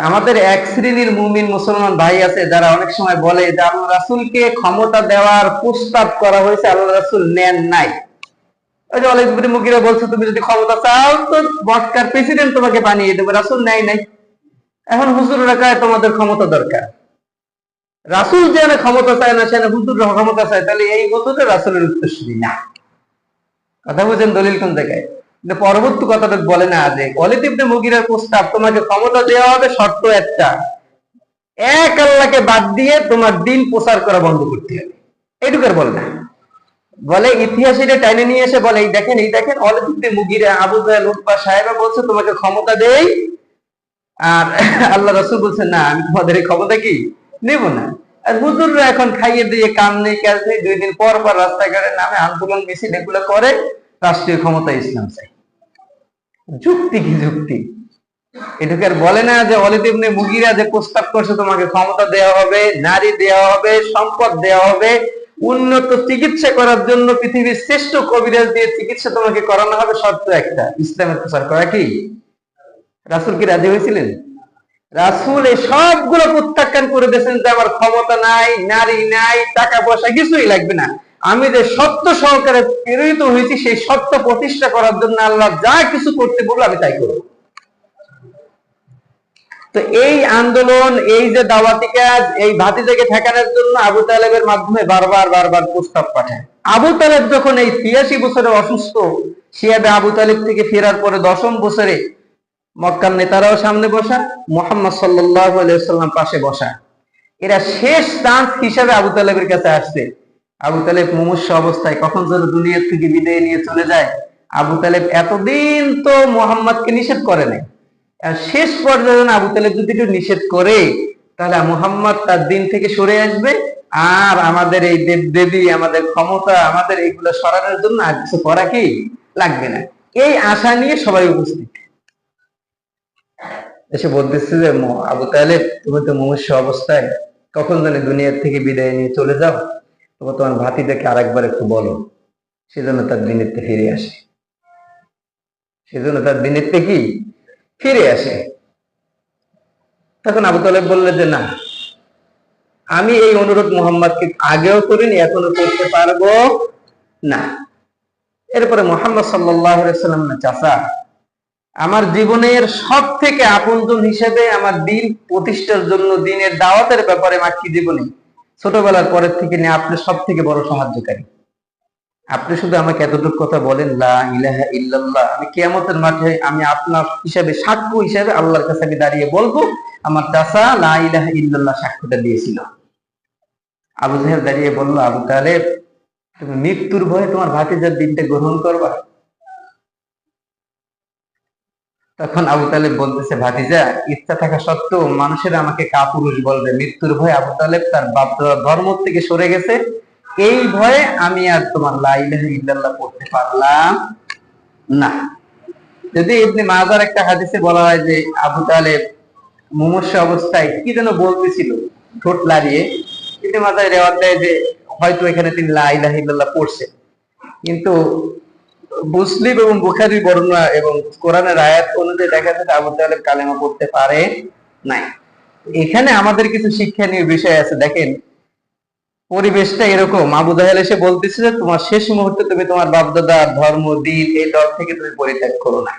আমাদের এক শ্রেণীর মুমিন মুসলমান ভাই আছে যারা অনেক সময় বলে যে আল্লাহ রাসূলকে ক্ষমতা দেওয়ার প্রস্তাব করা হয়েছে, আল্লাহ রাসূল নেন নাই। ওই যে ওয়ালিদ ইবনে মুগীরা বলছে তুমি যদি ক্ষমতা চাও তো মক্কার প্রেসিডেন্ট তোমাকে বানিয়ে দেবে, রাসূল নেয় নাই। এখন হুজুররা কয় তোমাদের ক্ষমতা দরকার। রাসূল যেন ক্ষমতা চায় না সেখানে হুজুররা ক্ষমতা চায়, তাহলে এই হুজুরে রাসূলের উত্তরসূরি না। কথা বুঝেন দলিল কোন জায়গায়? পরবর্তী কথাটা বলে না যে ওয়ালিদ ইবনে মুগীরার প্রস্তাব তোমাকে ক্ষমতা দেওয়া হবে, শর্ত একটা, এক আল্লাহকে বাদ দিয়ে তোমার দিন প্রচার করা বন্ধ করতে হবে। এইটুকার বলে না, বলে ইতিহাস এটা টাইনে নিয়ে এসে বলে এই দেখেন ওয়ালিদ ইবনে মুগীরা, আবু জাহেল, উতবা সাহেবা বলছে তোমাকে ক্ষমতা দেই, আর আল্লাহ রাসূল বলছে না আমি তোমাদের এই ক্ষমতা কি নেব না। আর হুজুররা এখন খাইয়ে দিয়ে কাম নেই কাজ নেই, 2 দিন পর পর রাস্তাঘাটে নামে আন্দোলন মিছিল এগুলো করে, রাষ্ট্রীয় ক্ষমতা ইসলাম চাই। যুক্তি কি যুক্তি? এটুকু আর বলে না যে ওয়ালিদ ইবনে মুগীরা যে প্রস্তাব করছে তোমাকে ক্ষমতা দেওয়া হবে, নারী দেওয়া হবে, সম্পদ দেওয়া হবে, উন্নত চিকিৎসা করার জন্য পৃথিবীর শ্রেষ্ঠ কবিরাজ দিয়ে চিকিৎসা তোমাকে করানো হবে, শর্ত একটা ইসলামের প্রচার করা। কি রাসূল কি রাজি হয়েছিলেন? রাসূল এই সবগুলো প্রত্যাখ্যান করে দিয়েছেন যে আমার ক্ষমতা নাই, নারী নাই, টাকা পয়সা কিছুই লাগবে না, আমি যে সত্য সহকারে প্রেরিত হয়েছি সেই সত্য প্রতিষ্ঠা করার জন্য আল্লাহ যা কিছু করতে বলবো আমি তাই করব। তো এই আন্দোলন, এই যে দাওয়াতি কাজ, এই ভাতিজাকে ঠেকানোর জন্য আবু তালেবের মাধ্যমে বারবার প্রস্তাব পাঠায়। আবু তালেব যখন এই 83 বছরে অসুস্থ, শিয়াবে আবু তালেব থেকে ফেরার পরে 10ম বছরে মক্কার নেতারাও সামনে বসা, মুহাম্মদ সাল্লাল্লাহু আলাইহি ওয়াসাল্লাম পাশে বসা, এরা শেষ চান্স হিসাবে আবু তালেবের কাছে আসছে। আবু তালেব মুমূর্ষু অবস্থায় কখন যেন দুনিয়া থেকে বিদায় নিয়ে চলে যায়। আবু তালেব এতদিন তো মুহাম্মদকে নিষেধ করে নাই, শেষ পর্যায়ে আবু তালেব যদি একটু নিষেধ করে তাহলে মুহাম্মদ তার দিন থেকে সরে আসবে, আর আমাদের এই দেব দেবী, আমাদের ক্ষমতা, আমাদের এইগুলো সরানোর জন্য আর কিছু করা কি লাগবে না। এই আশা নিয়ে সবাই উপস্থিত এসে বলতেছে যে আবু তালেব তুমি তো মুমূর্ষু অবস্থায়, কখন জানি দুনিয়ার থেকে বিদায় নিয়ে চলে যাও, তোমার ভাতিটাকে আরেকবার একটু বলো, সেজন্য তার দিনের থেকে ফিরে আসে, সেজন্য তার দিনের থেকে কি ফিরে আসে। তখন আবু তালেব বললেন যে না, আমি এই অনুরোধ মুহাম্মদকে আগেও করিনি, এখনো করতে পারবো না। এরপরে মুহাম্মদ সাল্লাল্লাহু আলাইহি ওয়াসাল্লাম চাচা, আমার জীবনের সব থেকে আপনজন হিসেবে আমার দিন প্রতিষ্ঠার জন্য, দিনের দাওয়াতের ব্যাপারে মাক্কি জীবনে ছোটবেলার পরের থেকে নিয়ে আপনি সব থেকে বড় সাহায্যকারী। আপনি শুধু আমাকে এতটুকু কথা বলেন লা ইলাহা ইল্লাল্লাহ, আমি কিয়ামতের মাঠে আমি আপনার হিসাবে, সাক্ষ্য হিসাবে আল্লাহর কাছে আমি দাঁড়িয়ে বলবো আমার চাচা লা ইলাহা ইল্লাল্লাহ সাক্ষ্যটা দিয়েছিল। আবু জাহেল দাঁড়িয়ে বলল আবু তালেব তুমি মৃত্যুর ভয়ে তোমার ভাতিজার দিনটা গ্রহণ করবা? তখন আবু তালেব বলতেছে ভাতিজা, ইচ্ছা থাকা সত্ত্বেও মানুষের আমাকে কাপুরুষ বলবে, মৃত্যুর ভয়ে আবু তালেব তার বাপ ধর্ম থেকে সরে গেছে, এই ভয়ে আমি আর তোমার লা ইলাহা ইল্লাল্লাহ পড়তে পারলাম না। যদি ইবনে মাজার একটা হাদিসে বলা হয় যে আবু তালেব মুমূর্ষু অবস্থায় কি যেন বলতেছিল ঠোঁট লাড়িয়ে, ইবনে মাজার রেওয়াত দেয় যে হয়তো এখানে তিনি লা ইলাহা ইল্লাল্লাহ পড়ছেন, কিন্তু মুসলিম এবং বুখারী বর্ণনা এবং কোরআনের আয়াত অনুযায়ী দেখা যাচ্ছে আবু তালেব কালেমা পড়তে পারে নাই। এখানে আমাদের কিছু শিক্ষণীয় বিষয় আছে। দেখেন পরিবেশটা এরকম, আবু জাহেল এসে বলতেছে যে তোমার শেষ মুহূর্তে তুমি তোমার বাপদাদা ধর্ম, দিন, এই দল থেকে তুমি পরিত্যাগ করো না।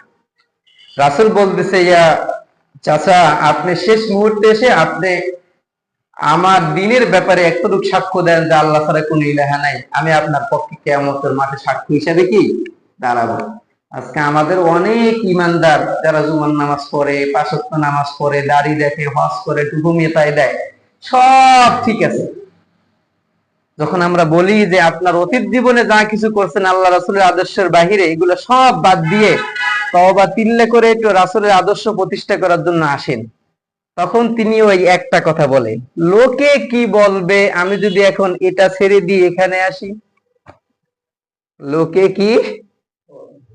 রাসূল বলতেছে ইয়া চাচা, আপনি শেষ মুহূর্তে এসে আপনি আমার দিনের ব্যাপারে একটুকু সাক্ষ্য দেন যে আল্লাহ ছাড়া কোনো ইলাহা নাই, আমি আপনার পক্ষে কিয়ামতের মাঠে সাক্ষ্য হিসাবে কি দাঁড়াবো। আজকে আমাদের অনেক ইমানদার যারা জুমার নামাজ পড়ে, 5 ওয়াক্ত নামাজ পড়ে, দাড়ি দেখে, হজ করে, টুপি মেটায় দেয়, সব ঠিক আছে। যখন আমরা বলি যে আপনার অতীত জীবনে যা কিছু করছেন আল্লাহ রাসূলের আদর্শের বাহিরে, এগুলো সব বাদ দিয়ে তওবা তিল্লে করে একটু রাসূলের আদর্শ প্রতিষ্ঠা করার জন্য আসেন, তখন তিনি ওই একটা কথা বলে, লোকে কি বলবে আমি যদি এখন এটা ছেড়ে দিয়ে এখানে আসি, লোকে কি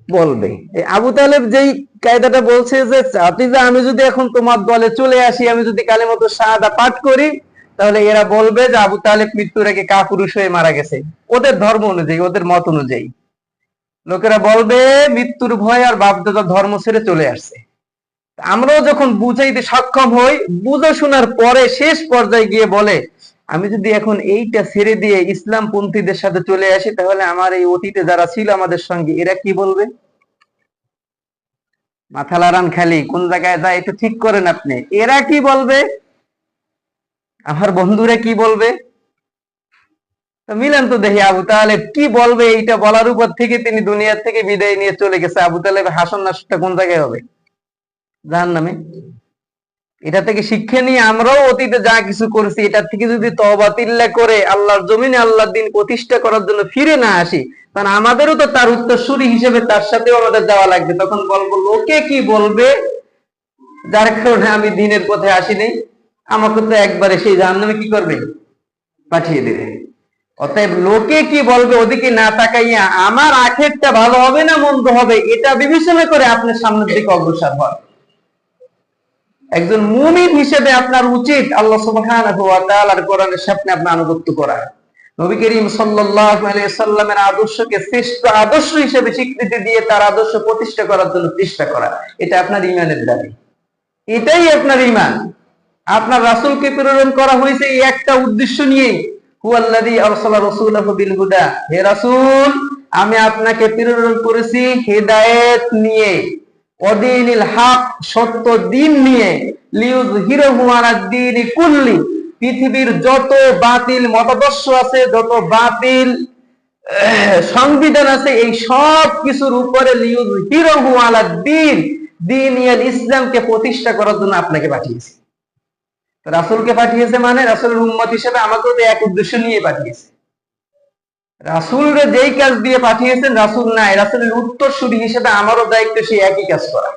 বলবে। আবু তালেব যেই কায়দাটা বলছে যে চাতিজা আমি যদি এখন তোমার দলে চলে আসি, আমি যদি কালেমাতুশ শাহাদা পাঠ করি, তাহলে এরা বলবে যে আবু তালেব মৃত্যুর আগে কাপুরুষ হয়ে মারা গেছে, ওদের ধর্ম অনুযায়ী, ওদের মত অনুযায়ী। লোকেরা বলবে মৃত্যুর ভয় আর বাপদাদা ধর্ম ছেড়ে চলে আসছে। আমরাও যখন বুঝাইতে সক্ষম হই, বুঝে শোনার পরে শেষ পর্যায়ে গিয়ে বলে আমি যদি এখন এইটা ছেড়ে দিয়ে ইসলাম পন্থীদের সাথে চলে আসি, তাহলে আমার এই অতীতে যারা ছিল আমাদের সঙ্গে এরা কি বলবে? মাথা লাড়ান খালি, কোন জায়গায় যায় একটু ঠিক করেন আপনি। এরা কি বলবে, আমার বন্ধুরা কি বলবে? মিলান তো দেখি আবু তালেব কি বলবে। এইটা বলার উপর থেকে তিনি দুনিয়া থেকে বিদায় নিয়ে চলে গেছে। আবু তালেব হাসন নাসটা কোন জায়গায় হবে? জাহান্নামে। এটা থেকে শিক্ষা নিয়ে আমরাও অতীতে যা কিছু করেছি এটা থেকে যদি তওবা তিল্লা করে আল্লাহর জমিনে আল্লাহর দিন প্রতিষ্ঠা করার জন্য ফিরে না আসি, কারণ আমাদেরও তো তার উত্তরসূরি হিসেবে তার সাথেও আমাদের যাওয়া লাগবে। তখন বলবো লোকে কি বলবে, যার কারণে আমি দিনের পথে আসিনি, আমাকে তো একবারে সেই জাহান্নামে কি করবে, পাঠিয়ে দেবে। অতএব লোকে কি বলবে ওদিকে না তাকাইয়া আমার আখেরটা ভালো হবে না মন্দ হবে এটা বিবেচনা করে আপনার সামনের দিকে অগ্রসর হয়। একজন মুমিন হিসেবে আপনার উচিত আল্লাহ সুবহানাহু ওয়া তাআলার কোরআনের সামনে আপনার আনুগত্য করা, নবী করিম সাল্লাল্লাহু আলাইহি সাল্লামের আদর্শকে শ্রেষ্ঠ আদর্শ হিসেবে স্বীকৃতি দিয়ে তার আদর্শ প্রতিষ্ঠা করার জন্য চেষ্টা করা। এটা আপনার ঈমানের দাবি, এটাই আপনার ঈমান। আপনার রাসূলকে প্রেরণ করা হয়েছে এই একটা উদ্দেশ্য নিয়ে, হুয়াল্লাযী আরসালা রাসূলাহু বিল হুদা, হে রাসূল আমি আপনাকে প্রেরণ করেছি হেদায়েত নিয়ে, ওয়াদিনিল হক সত্য দিন নিয়ে, লিইয়ুযহিরাহু আলাদ দীনি কুল্লি পৃথিবীর যত বাতিল মতাদর্শ আছে, যত বাতিল সংবিধান আছে, এই সব কিছুর উপরে লিইয়ুযহিরাহু আলাদ দীন, দ্বীনিয়াল ইসলামকে প্রতিষ্ঠা করার জন্য আপনাকে পাঠিয়েছি। রাসূলকে পাঠিয়েছে মানে রাসূলের উম্মত হিসেবে আমাকেও তো এক উদ্দেশ্য নিয়ে পাঠিয়েছে। রাসূলরে যেই কাজ দিয়ে পাঠিয়েছেন রাসূল নাই, রাসূলের উত্তরসূরি হিসেবে আমারও দায়িত্ব সেই একই কাজ করা।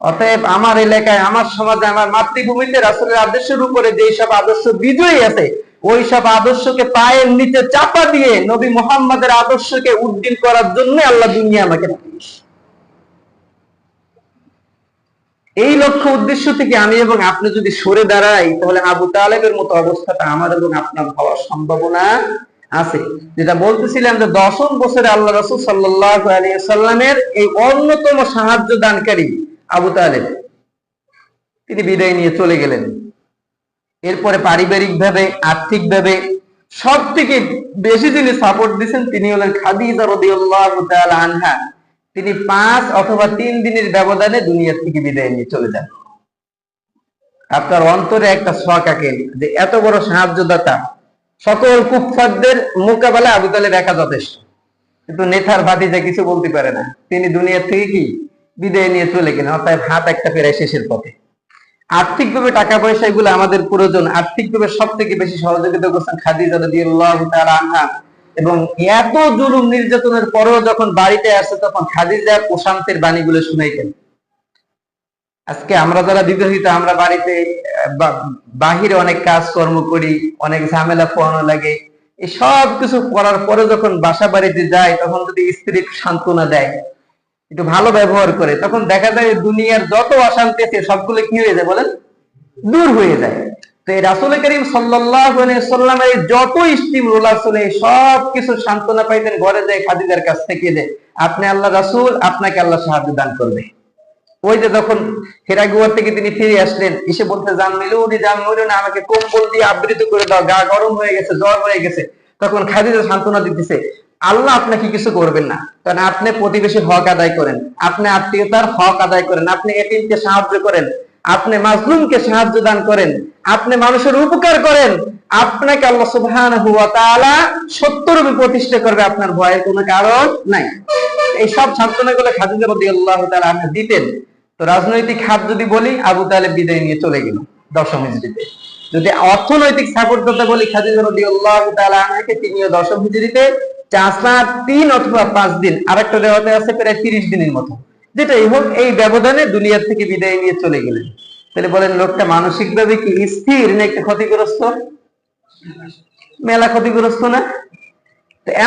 অতএব আমার এলাকায়, আমার সমাজে, আমার মাতৃভূমিতে রাসূলের আদর্শের উপরে যেই সব আদর্শ বিজয়ী আছে, ওই সব আদর্শকে পায়ের নিচে চাপা দিয়ে নবী মুহাম্মদের আদর্শকে উদ্দিন করার জন্য আল্লাহ দুনিয়া আমাকে পাঠিয়েছে। এই লক্ষ্য উদ্দেশ্য থেকে আমি এবং আপনি যদি সরে দাঁড়াই, তাহলে আবু তালেবের মতো অবস্থাটা আমার এবং আপনার হওয়ার সম্ভাবনা আছে। যেটা বলতেছিলাম যে 10ম বছরে আল্লাহ রাসূল সাল্লাল্লাহু আলাইহি ওয়াসাল্লামের এই অন্যতম সাহায্য দানকারী আবু তালেব তিনি বিদায় নিয়ে চলে গেলেন। এরপরে পারিবারিক ভাবে, আর্থিক ভাবে সব থেকে বেশি যিনি সাপোর্ট দিয়েছেন তিনি হলেন খাদিজা রাদিয়াল্লাহু তাআলা আনহা। তিনি 5 অথবা 3 দিনের ব্যবধানে দুনিয়া থেকে বিদায় নিয়ে চলে যান। আপনার অন্তরে একটা শখ আঁকেন যে এত বড় সাহায্যদাতা, সকল কুফফারদের মোকাবেলা আবু তালেব একা যথেষ্ট, কিন্তু নেতার ভাতিজা কিছু বলতে পারে না, তিনি দুনিয়া থেকে কি বিদায় নিয়ে চলে গেলেন। অর্থাৎ হাত একটা প্রায় শেষের পথে। আর্থিকভাবে টাকা পয়সা এগুলো আমাদের প্রয়োজন, আর্থিকভাবে সব থেকে বেশি সহযোগিতা করছেন খাদিজা রাদিয়াল্লাহু তাআলা আনহা। এবং এত জুলুম নির্যাতনের পরেও যখন বাড়িতে আসে তখন খাদিজার প্রশান্তের বাণীগুলো শুনাইতেন। আজকে আমরা যারা বিবাহিত, আমরা বাড়িতে বাহিরে অনেক কাজ কর্ম করি, অনেক ঝামেলা পোহানো লাগে, এই সব কিছু করার পরে যখন বাসা বাড়িতে যায় তখন যদি স্ত্রী সান্ত্বনা দেয়, একটু ভালো ব্যবহার করে, তখন দেখা যায় দুনিয়ার যত অশান্তি আছে সবগুলো কি হয়ে যায় বলেন, দূর হয়ে যায়। তো এই রাসূল করিম সাল্লাল্লাহু আলাইহি ওয়াসাল্লামের যত স্টিম রোলার চলে সব কিছু সান্ত্বনা পাইতেন ঘরে যায় খাদিজার কাছ থেকে, যে আপনি আল্লাহ রাসূল, আপনাকে আল্লাহ সাহায্য দান করবে। ওই যে যখন হেরা গুহার থেকে তিনি ফিরে আসলেন, এসে বলতে জান মিলুনি আমাকে কম্বল দিয়ে আবৃত করে দাও, গা গরম হয়ে গেছে, জ্বর হয়ে গেছে। তখন খাদিজা সান্ত্বনা দিতেছে আল্লাহ আপনাকে কিছু করবেন না, কারণ আপনি প্রতিবেশীর হক আদায় করেন, আপনি আত্মীয়তার হক আদায় করেন, আপনি এতিমকে সাহায্য করেন, আপনি মাজলুমকে সাহায্য দান করেন, আপনি মানুষের উপকার করেন, আপনাকে আল্লাহ সুবহানাহু ওয়া তাআলা সত্যরূপে প্রতিষ্ঠা করবে, আপনার ভয়ের কোনো কারণ নাই। এই সব সান্ত্বনাগুলো খাদিজা রাদিয়াল্লাহু তাআলা আনহা দিতেন। তো রাজনৈতিক হাত যদি বলি, আবু তালেব বিদায় নিয়ে চলে গেল 10ম হিজরিতে। যদি অর্থনৈতিক সাপোর্ট করতে বলি খাদিজা রাদিয়াল্লাহু তাআলা আনহাকে, তিনিও 10ম হিজরিতে 3 অথবা 5 দিন, আরেকটা রেওয়াতে আছে প্রায় 30 দিনের মতো, যেটাই হোক এই ব্যবধানে দুনিয়া থেকে বিদায় নিয়ে চলে গেলেন। তাহলে বলেন লোকটা মানসিকভাবে কি স্থির না একটু ক্ষতিগ্রস্ত? মেলা ক্ষতিগ্রস্ত না?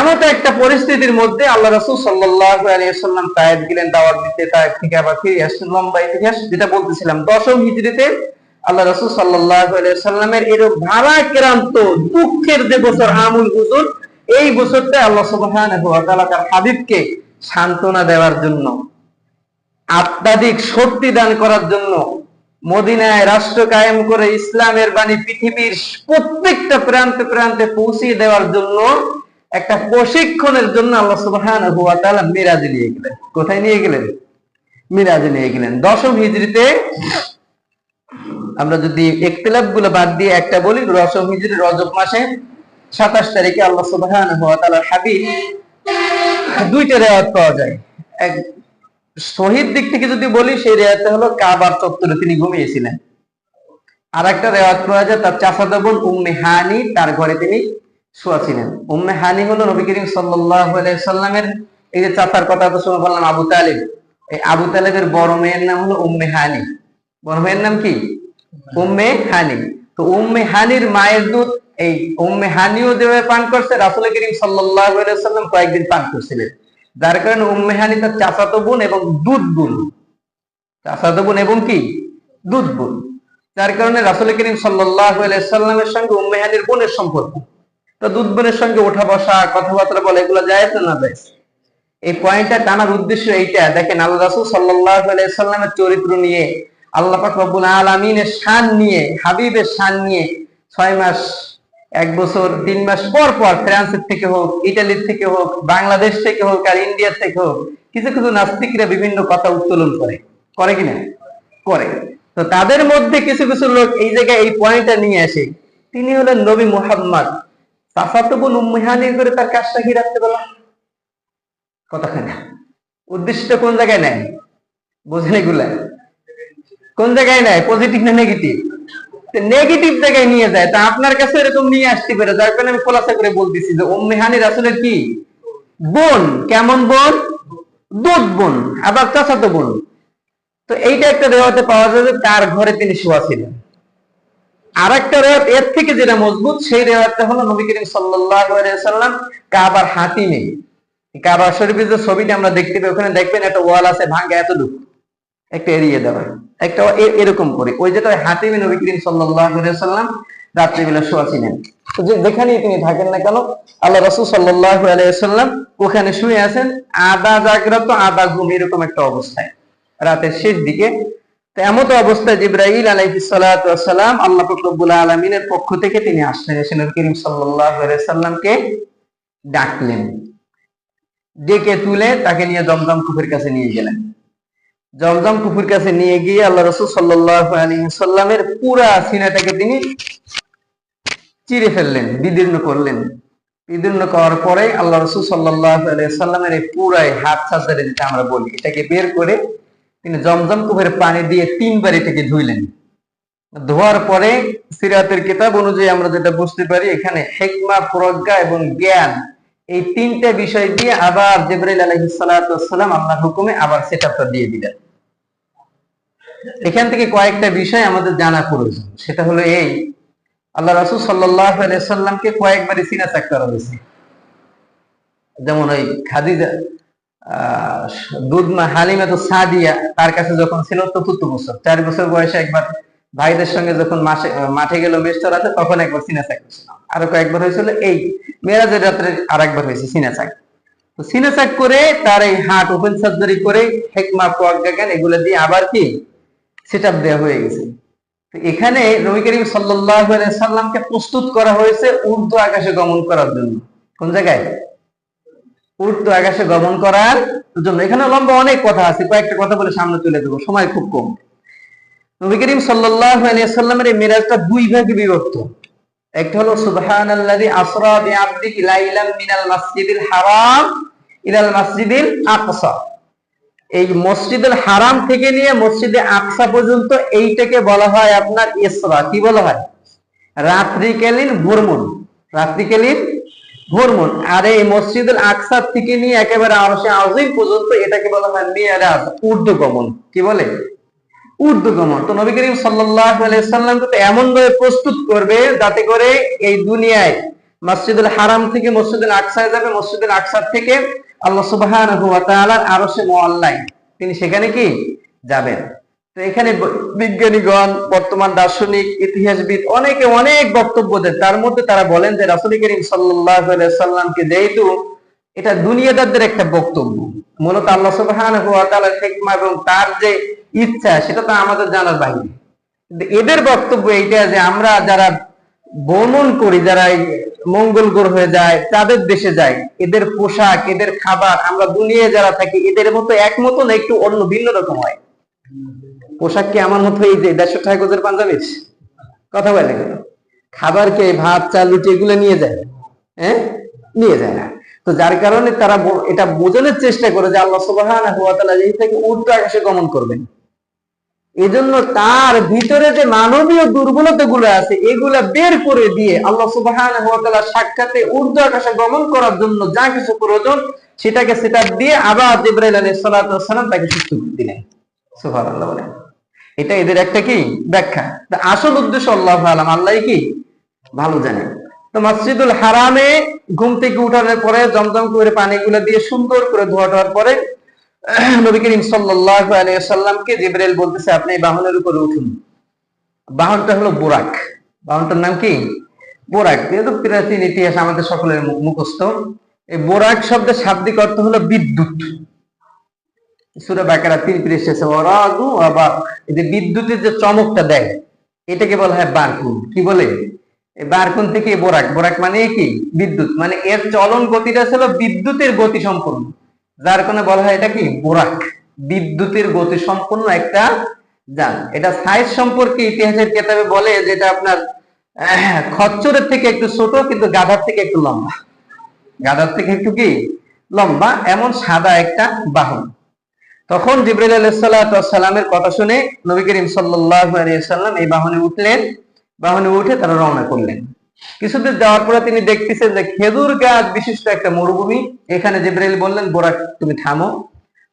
এমন একটা পরিস্থিতির মধ্যে আল্লাহ রাসূল সাল্লাল্লাহু আলাইহি ওয়াসাল্লাম তায়েফ গেলেন দাওয়াত দিতে, তায়েফ থেকে আবার ফিরে আসলেন। লম্বা ইতিহাস, যেটা বলতেছিলাম 10ম হিজরিতে আল্লাহ রাসূল সাল্লাল্লাহু আলাইহি ওয়াসাল্লামের এরকম ভারাক্রান্ত দুঃখের যে বছর আমুল হুজুন, এই বছরটা আল্লাহ সুবহানাহু ওয়া তাআলা তার হাবিবকে সান্ত্বনা দেওয়ার জন্য, আত্মাধিক শক্তি দান করার জন্য মদিনায় রাষ্ট্র কায়েম করে ইসলামের বাণী পৃথিবীর প্রত্যেকটা প্রান্তে প্রান্তে পৌঁছিয়ে দেওয়ার জন্য একটা প্রশিক্ষণের জন্য আল্লাহ সুবহানাহু ওয়া তাআলা মিরাজে নিয়ে গেলেন। কোথায় নিয়ে গেলেন? মিরাজে নিয়ে গেলেন। 10ম হিজরিতে, আমরা যদি ইখতিলাফ গুলো বাদ দিয়ে একটা বলি, 10ম হিজরি রজব মাসে 27 তারিখে আল্লাহ সুবহানাহু ওয়া তাআলার হাবিব, দুইটা রিওয়ায়াত পাওয়া যায়। এক শহীদ দিক থেকে যদি বলি, সেই রিওয়ায়াতটা হলো কাবার চত্বরে তিনি ঘুমিয়েছিলেন। আর একটা রিওয়ায়াত পাওয়া যায় তার চাচাতো বোন উম্মে হানি, তার ঘরে তিনি শোয়া ছিলেন। উম্মে হানি হলো নবী করিম সাল্লাল্লাহু আলাইহি সাল্লামের, এই যে চাচার কথা তো শুনে বললাম আবু তালিব, এই আবু তালেবের বড় মেয়ের নাম হলো উম্মে হানি। বড় মেয়ের নাম কি? উম্মে হানি। তো উম্মে হানির মায়ের দুধ এই উম্মে হানিও যেভাবে পান করছে, রাসূল করিম সাল্লাল্লাহু আলাইহি সাল্লাম কয়েকদিন পান করছিলেন। যার কারণে উম্মে হানি তার চাচাতো বোন এবং দুধ বোন, চাচাতো বোন এবং কি দুধ বোন। যার কারণে রাসূল করিম সাল্লাল্লাহু আলাইহি সাল্লামের সঙ্গে উম্মে হানির বোনের সম্পর্ক। তো দুধ বোনের সঙ্গে ওঠা বসা, কথাবার্তা বলা, এগুলো জায়েজ না জায়েজ? এই পয়েন্টটা টানার উদ্দেশ্য এইটা। দেখেন, আল্লাহ রাসূল সাল্লাল্লাহু আলাইহি সাল্লামের চরিত্র নিয়ে, আল্লাহ পাক রব্বুল আলামিনের শান নিয়ে, হাবিবের শান নিয়ে 6 মাস, 1 বছর, 3 মাস পর পর ফ্রান্সের থেকে হোক, ইটালির থেকে হোক, বাংলাদেশ থেকে হোক, আর ইন্ডিয়ার থেকে হোক, কিছু কিছু নাস্তিকরা বিভিন্ন কথা উত্তোলন করে, করে কিনা? করে। তো তাদের মধ্যে কিছু কিছু লোক এই জায়গায় এই পয়েন্টটা নিয়ে আসে, তিনি হলেন নবী মুহাম্মদ, চাচাতো বোন উম্মে হানির করে তার কাজটা কি রাখতে বললাম? কথাখানা উদ্দেশ্যটা কোন জায়গায় নেয়? বোঝেন এগুলা? কোন জায়গায় নেয়? পজিটিভ না নেগেটিভ? নেগেটিভ জায়গায় নিয়ে যায়। তা আপনার কাছে এরকম নিয়ে আসতে পারে। যার কারণে আমি খোলাসা করে বলতেছি যে উম্মে হানি রাসূলের কি বোন। কেমন বোন? দুধ বোন, আবার চাচাতো বোন। তো এইটা একটা রিওয়ায়াতে পাওয়া যায় যে তার ঘরে তিনি শোয়া ছিলেন। আর একটা রিওয়ায়াত এর থেকে যেটা মজবুত, সেই রিওয়ায়াতটা হলো নবী করিম সাল্লাল্লাহু আলাইহি সাল্লাম কাবার হাতিমে, কাবা শরীফের যে ছবিটা আমরা দেখতে পাই, ওখানে দেখবেন একটা ওয়াল আছে ভাঙা এতটুকু, একটা এরিয়া দেওয়া, একটা এরকম করে, ওই যেটা হাতিমে নবী করিম সাল্লাল্লাহু আলাইহি সাল্লাম রাত্রিবেলা শোয়া ছিলেন। তো যেখানেই তিনি থাকেন না কেন, আল্লাহ রাসূল সাল্লাল্লাহু আলাইহি সাল্লাম ওখানে শুয়ে আছেন, আধা জাগ্রত আধা ঘুম, এরকম একটা অবস্থায় রাতের শেষ দিকে। তো এমত অবস্থায় জিবরাইল আলাইহিস সালাতু ওয়াস সালাম আল্লাহ পাক রব্বুল আলামিনের পক্ষ থেকে তিনি আসলেন, এসে নবী করিম সাল্লাল্লাহু আলাইহি সাল্লামকে ডাকলেন। ডেকে তুলে তাকে নিয়ে জমজম কূপের কাছে নিয়ে গেলেন। জমজম কূপের কাছে নিয়ে গিয়ে আল্লাহ রাসূল সাল্লাল্লাহু আলাইহি সাল্লামের পুরা সিনাটাকে তিনি চিরে ফেললেন, বিদীর্ণ করলেন। বিদীর্ণ করার পরে আল্লাহ রাসূল সাল্লাল্লাহু আলাইহি সাল্লামের এই পুরাই হাত সাজারে, যেটা আমরা বলি, এটাকে বের করে তিনি জমজম কূপের পানি দিয়ে 3 বার এটাকে ধুইলেন। ধোয়ার পরে সিরাতের কিতাব অনুযায়ী আমরা যেটা বুঝতে পারি, এখানে হিকমা, প্রজ্ঞা এবং জ্ঞান, এই 3টা বিষয় দিয়ে আবার জিবরাইল আলাইহিস সালাতু ওয়াস সালাম আল্লাহর হুকুমে আবার সেটআপটা দিয়ে দিলেন। এখান থেকে কয়েকটা বিষয় আমাদের জানা প্রয়োজন। সেটা হলো এই, আল্লাহ রাসূল সাল্লাল্লাহু আলাইহি সাল্লামকে কয়েকবারই সিনাচাক করা হয়েছে। যেমন ওই খাদিজা, দুধমা হালিমা তো সাদিয়া, তার কাছে যখন ছিল 4 বছর, 4 বছর বয়সে একবার ভাইদের সঙ্গে যখন মাঠে গেল মেষ চড়াতে, তখন একবার সিনাচাক হয়েছিল। আরো কয়েকবার হয়েছিল এই মেরাজের রাত্রে, আর একবার হয়েছে সিনাচাক। তো সিনাচাক করে তার এই হার্ট ওপেন সার্জারি করে হিকমা, প্রজ্ঞা, জ্ঞান এগুলো দিয়ে আবার কি সেটআপ দেওয়া হয়ে গেছে। তো এখানে নবী করিম সাল্লাল্লাহু আলাইহি সাল্লামকে প্রস্তুত করা হয়েছে ঊর্ধ্ব আকাশে গমন করার জন্য। কোন জায়গায়? ঊর্ধ্ব আকাশে গমন করার জন্য। এখানে লম্বা অনেক কথা আছে, কয়েকটা কথা বলে সামনে চলে যাবো, সময় খুব কম। নবী করিম সাল্লাল্লাহু আলাইহি সাল্লামের এই মিরাজটা 2 ভাগে বিভক্ত। একটা হলো সুবহানাল্লাযী আসরা বিআবদিহি লাইলাম মিনাল মাসজিদিল হারাম ইলাল মাসজিদিল আকসা। এই মসজিদুল হারাম থেকে নিয়ে মসজিদে আকসা পর্যন্ত, এইটাকে বলা হয় আপনার ইসরা। কি বলা হয়? রাত্রিকালীন ভ্রমণ, রাত্রিকালীন ভ্রমণ। আর এই মসজিদুল আকসা থেকে নিয়ে একেবারে আরশে আজিম পর্যন্ত, এটাকে বলা হয় মিরাজ, ঊর্ধ্বগমন। কি বলে? ঊর্ধ্বগমন। তো নবী করিম সাল্লাল্লাহু আলাইহি সাল্লামকে তো এমন ভাবে প্রস্তুত করবে যাতে করে এই দুনিয়ায় মসজিদুল হারাম থেকে মসজিদুল আকসায় যাবে, মসজিদুল আকসা থেকে আল্লাহ সুবহানাহু ওয়া তাআলার আরশে মুআল্লায় তিনি সেখানে কি যাবেন। তো এখানে বিজ্ঞানীগণ, বর্তমান দার্শনিক, ইতিহাসবিদ অনেকে অনেক বক্তব্য দেন। তার মধ্যে তারা বলেন যে রাসূল করিম সাল্লাল্লাহু আলাইহি সাল্লামকে যেহেতু এটা দুনিয়াদারদের একটা বক্তব্য। মূলত আল্লাহ সুবহানাহু ওয়া তাআলার হিকমা এবং তার যে ইচ্ছা সেটা তো আমাদের জানার বাইরে। কিন্তু এদের বক্তব্য এইটা যে আমরা যারা ভ্রমণ করি, যারা মঙ্গল গ্রহে যায়, তাদের দেশে যায়, এদের পোশাক, এদের খাবার আমরা দুনিয়ায় যারা থাকি এদের মতো এক মতো না, একটু অন্য ভিন্ন রকম হয়। পোশাক কি আমার মতো এই যে 150 টাকা গজের পাঞ্জাবি? কথা বলে গেল। খাবার কে ভাত চাল রুটি এগুলো নিয়ে যায়? হ্যাঁ, নিয়ে যায় না। তো যার কারণে তারা এটা বোঝানোর চেষ্টা করে যে আল্লাহ সুবহানাহু ওয়া তাআলা এই থেকে ঊর্ধ্ব আকাশে গমন করবেন। এজন্য তার ভিতরে যে মানবীয় দুর্বলতা গুলো আছে এগুলা বের করে দিয়ে আল্লাহ সুবহানাহু ওয়া তাআলা সাক্ষাতে ঊর্ধ্ব আকাশে গমন করার জন্য যা কিছু প্রয়োজন সেটাকে সেটা দিয়ে আবার জিবরাইল আলাইহিস সালাতু ওয়াস সালাম তাকে সুস্থ করে দিলেন। সুবহানাল্লাহ বলেন। এটা এদের একটা কি ব্যাখ্যা। আসল উদ্দেশ্য আল্লাহু আলাম, আল্লাহই কি ভালো জানেন। তো মসজিদুল হারামে ঘুম থেকে উঠানোর পরে জমজম করে পানিগুলো দিয়ে সুন্দর করে ধোয়ার পরে নবী করিম সাল্লাল্লাহু আলাইহি ওয়াসাল্লামকে জিবরাইল বলতেছে আপনি এই বাহনের উপরে উঠুন। বাহনটা হলো বুরাক। বাহনটার নাম কি? বুরাক। যেহেতু প্রাচীন ইতিহাস আমাদের সকলের মুখস্থ। এই বুরাক শব্দের শাব্দিক অর্থ হলো বিদ্যুৎ। সূরা বাকারা 3 পৃষ্ঠা আছে ওয়ারাদু ওয়া এই যে বিদ্যুতের যে চমকটা দেয় এটাকে বলা হয় বারকুন। কি বলে? এই বারকুন থেকে বোরাক। বোরাক মানে কি? বিদ্যুৎ। মানে এর চলন গতিটা ছিল বিদ্যুতের গতি সম্পন্ন, যার কারণে বলা হয় এটা কি বোরাক, বিদ্যুতের গতি সম্পন্ন একটা যান। এটা সাইজ সম্পর্কে ইতিহাসের কিতাবে বলে যেটা আপনার খচ্চরের থেকে একটু ছোট কিন্তু গাধার থেকে একটু লম্বা। গাধার থেকে একটু কি লম্বা, এমন সাদা একটা বাহন। তখন জিবরাইল আলাইহিস সালাতু ওয়াস সালামের কথা শুনে নবী করিম সাল্লাল্লাহু আলাইহি ওয়াসাল্লাম এই বাহনে উঠলেন। বাহনে উঠে তারা রওনা করলেন। কিছুদূর যাওয়ার পরে তিনি দেখতেছেন যে খেজুর গাছ বিশিষ্ট একটা মরুভূমি। এখানে জিবরাইল বললেন বোরাক তুমি থামো।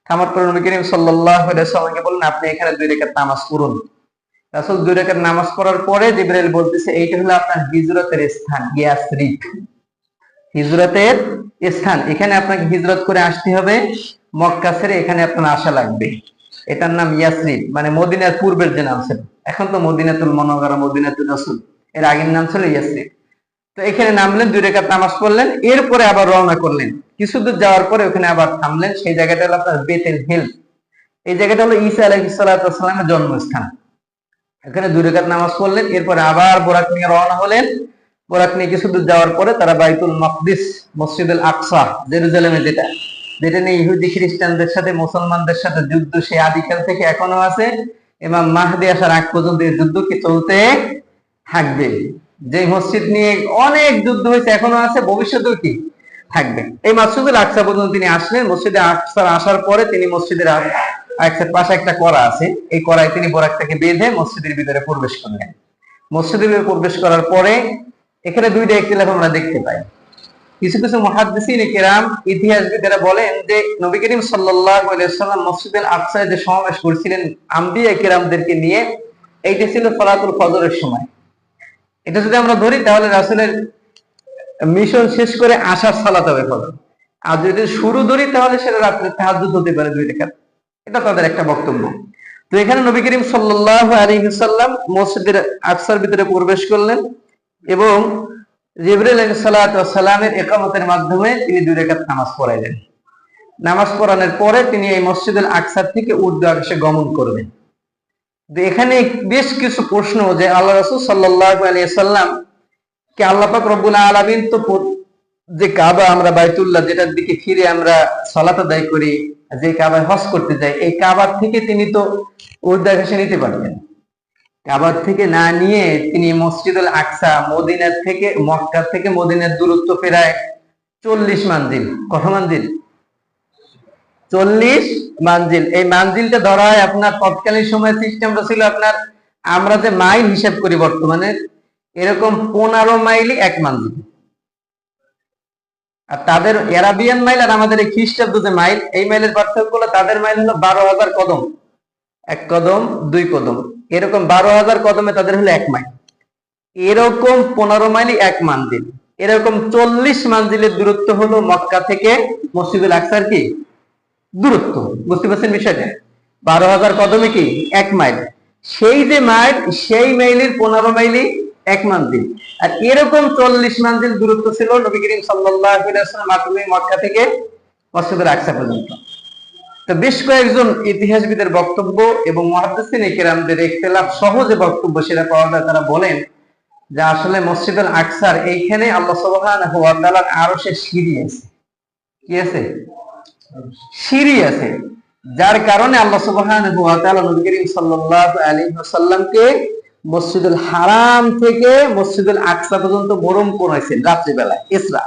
থামার পরে নবী করিম সাল্লাল্লাহু আলাইহি ওয়াসাল্লামকে বললেন আপনি এখানে 2 রাকাত নামাজ পড়ুন। রাসূল 2 রাকাত নামাজ পড়ার পরে জিবরাইল বলতেছে এইটা হলো আপনার হিজরতের স্থান, ইয়াসরিব। হিজরতের স্থান, এখানে আপনাকে হিজরত করে আসতে হবে, মক্কা ছেড়ে এখানে আপনার আসা লাগবে। এটার নাম ইয়াসরিব, মানে মদিনার পূর্বের যে নাম ছিল, এখন তো মদিনাতুল মুনাওয়ারা, মদিনাতুর রাসূল, এর আগের নাম ছিল ইয়াসরিব। তো এখানে নামলেন, 2 রাকাত নামাজ পড়লেন, এরপরে আবার রওনা করলেন। কিছুদূর যাওয়ার পরে ওখানে আবার থামলেন। সেই জায়গাটা হলো আপনার বেতেল হিল। এই জায়গাটা হলো ঈসা আলাইহিস সালাতু ওয়াস সালামের জন্মস্থান। এখানে 2 রাকাত নামাজ পড়লেন, এরপরে আবার বোরাক নিয়ে রওনা হলেন। বোরাক নিয়ে কিছুদূর যাওয়ার পরে তারা বাইতুল মাকদিস, মসজিদুল আকসা, জেরুজালেমে যেটা নিয়ে ইহুদি খ্রিস্টানদের সাথে মুসলমানদের সাথে যুদ্ধ সেই আদিকাল থেকে এখনো আছে। ইমাম মাহদী আসার আগ পর্যন্ত এই যুদ্ধ কি চলতে থাকবে। যে মসজিদ নিয়ে অনেক যুদ্ধ হয়েছে, এখনো আছে, ভবিষ্যতেও কি থাকবে। এই মসজিদুল আকসা পর্যন্ত তিনি আসলেন। মসজিদে আকসা আসার পরে তিনি মসজিদের আকসার পাশে একটা কড়া আছে, এই কড়ায় তিনি বোরাকটাকে বেঁধে মসজিদের ভিতরে প্রবেশ করলেন। মসজিদের ভিতরে প্রবেশ করার পরে এখানে 2টা ইখতিলাফ আমরা দেখতে পাই। কিছু কিছু মুহাদ্দিসিন কিরাম, ইতিহাসবিদেরা বলেন যে নবী করিম সাল্লাল্লাহু আলাইহি ওয়াসাল্লাম মসজিদুল আকসায় যে সমাবেশ করেছিলেন আম্বিয়া কিরামদেরকে নিয়ে, এইটা ছিল সালাতুল ফজরের সময়। এটা যদি আমরা ধরি তাহলে রাসূলের মিশন শেষ করে আসার সালাত হবে ফজর। আর যদি শুরু ধরি তাহলে সেটা রাত্রে তাহাজ্জুদ হতে পারে 2 রাকাত। এটা তাদের একটা বক্তব্য। তো এখানে নবী করিম সাল্লাল্লাহু আলাইহি ওয়াসাল্লাম মসজিদের আকসার ভিতরে প্রবেশ করলেন এবং জিবরাইল আলাইহিস সালাতু ওয়াস সালামের ইকামতের মাধ্যমে তিনি 2 রাকাত নামাজ পড়াইলেন। নামাজ পড়ানোর পরে তিনি এই মসজিদুল আকসা থেকে ঊর্ধ্ব আকাশে গমন করবেন। এখানে বেশ কিছু প্রশ্ন যে আল্লাহ রাসূল সাল্লাল্লাহু আলাইহি ওয়াসাল্লাম কে আল্লাহ পাক রব্বুল আলামিন তো যে কাবা, আমরা বাইতুল্লাহ যেটার দিকে ফিরে আমরা সালাত আদায় করি, যে কাবায় হজ করতে যাই, এই কাবার থেকে তিনি তো ঊর্ধ্ব আকাশে নিতে পারবেন। কাবার থেকে না নিয়ে তিনি মসজিদুল আকসা, মদিনা থেকে, মক্কা থেকে মদিনার দূরত্ব প্রায় 40 মানজিল। কত মানজিল? 40 মানজিল। এই মানজিলটা ধরা হয় আপনার তৎকালীন সময় সিস্টেমটা ছিল আপনার, আমরা যে মাইল হিসাব করি বর্তমানে, এরকম 15 মাইলই 1 মানজিল। আর তাদের আরাবিয়ান মাইল আর আমাদের এই খ্রিস্টাব্দ যে মাইল, এই মাইলের পার্থক্য হলো তাদের মাইল হলো 12,000 কদম, 1 কদম 2 কদম, এরকম 12,000 কদমে তাদের হলো 1 মাইল। এরকম 15 মাইলই 1 মানজিল। এরকম 40 মানজিলের দূরত্ব হলো মক্কা থেকে মসজিদুল আকসার কি দূরত্ব। বুঝতে পারছেন বিষয়টা? 12,000 কদমে কি 1 মাইল। সেই যে মাইল, সেই মাইলের 15 মাইলই 1 মানজিল। আর এরকম 40 মানজিল দূরত্ব ছিল নবী করিম সাল্লাল্লাহু আলাইহি ওয়াসাল্লাম মক্কা থেকে মসজিদুল আকসা পর্যন্ত। তো বেশ কয়েকজন ইতিহাসবিদের বক্তব্য এবং মুহাদ্দিসিনে কেরামদের ইখতিলাফ সহজে বক্তব্য সেটা পাওয়া যায়। তারা বলেন যে আসলে মসজিদুল আকসার এইখানে আল্লাহ সুবহানাহু ওয়া তাআলার আরশের সিঁড়ি আছে। কি আছে? সিঁড়ি আছে, যার কারণে আল্লাহ সুবহানাহু ওয়া তাআলা নবী করিম সাল্লাল্লাহু আলাইহি ওয়াসাল্লামকে মসজিদুল হারাম থেকে মসজিদুল আকসা পর্যন্ত ভ্রমণ করাইছেন রাত্রিবেলায় ইসরা।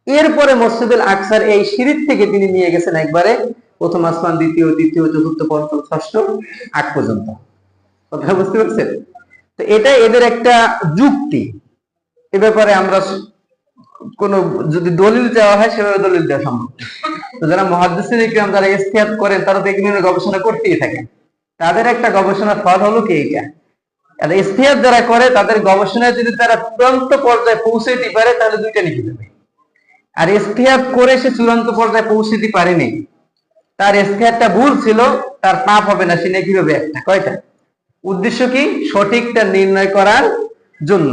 এরপরে মসজিদুল আকসার এই সিঁড়ি থেকে তিনি নিয়ে গেছেন একবারে প্রথম আসমান, দ্বিতীয়, চতুর্থ, পঞ্চম, ষষ্ঠ, 8 পর্যন্ত। কথা বুঝতে পারছেন? তো এটা এদের একটা যুক্তি। এ ব্যাপারে আমরা কোন যদি দলিল চাওয়া হয় সেভাবে দলিল দেওয়া সম্ভব। তো যারা মুহাদ্দিসিন ইকরাম যারা ইজতিহাদ করেন তারা তো এগুলো নিয়ে গবেষণা করতেই থাকেন। তাদের একটা গবেষণার ফল হলো কি এইটা। আর ইজতিহাদ যারা করে তাদের গবেষণায় যদি তারা চূড়ান্ত পর্যায়ে পৌঁছাইতে পারে তাহলে 2টা নেকি দেবে। আর ইজতিহাদ করে সে চূড়ান্ত পর্যায়ে পৌঁছাতে পারেনি, তার ইজতিহাদটা ভুল ছিল, তার পাপ হবে না, সে নেকি হবে একটা। কয়টা? উদ্দেশ্য কি? সঠিকটা নির্ণয় করার জন্য।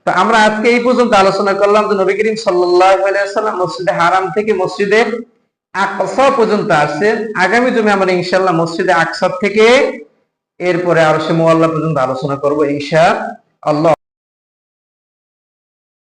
তো আমরা আজকে এই পর্যন্ত আলোচনা করলাম যে নবী করিম সাল্লাল্লাহু আলাইহি ওয়াসাল্লাম মসজিদে হারাম থেকে মসজিদে আকসা পর্যন্ত আসছেন। আগামী জমে আমরা ইনশাআল্লাহ মসজিদে আকসা থেকে এরপরে আরশে মুআল্লা পর্যন্ত আলোচনা করব ইনশাআল্লাহ।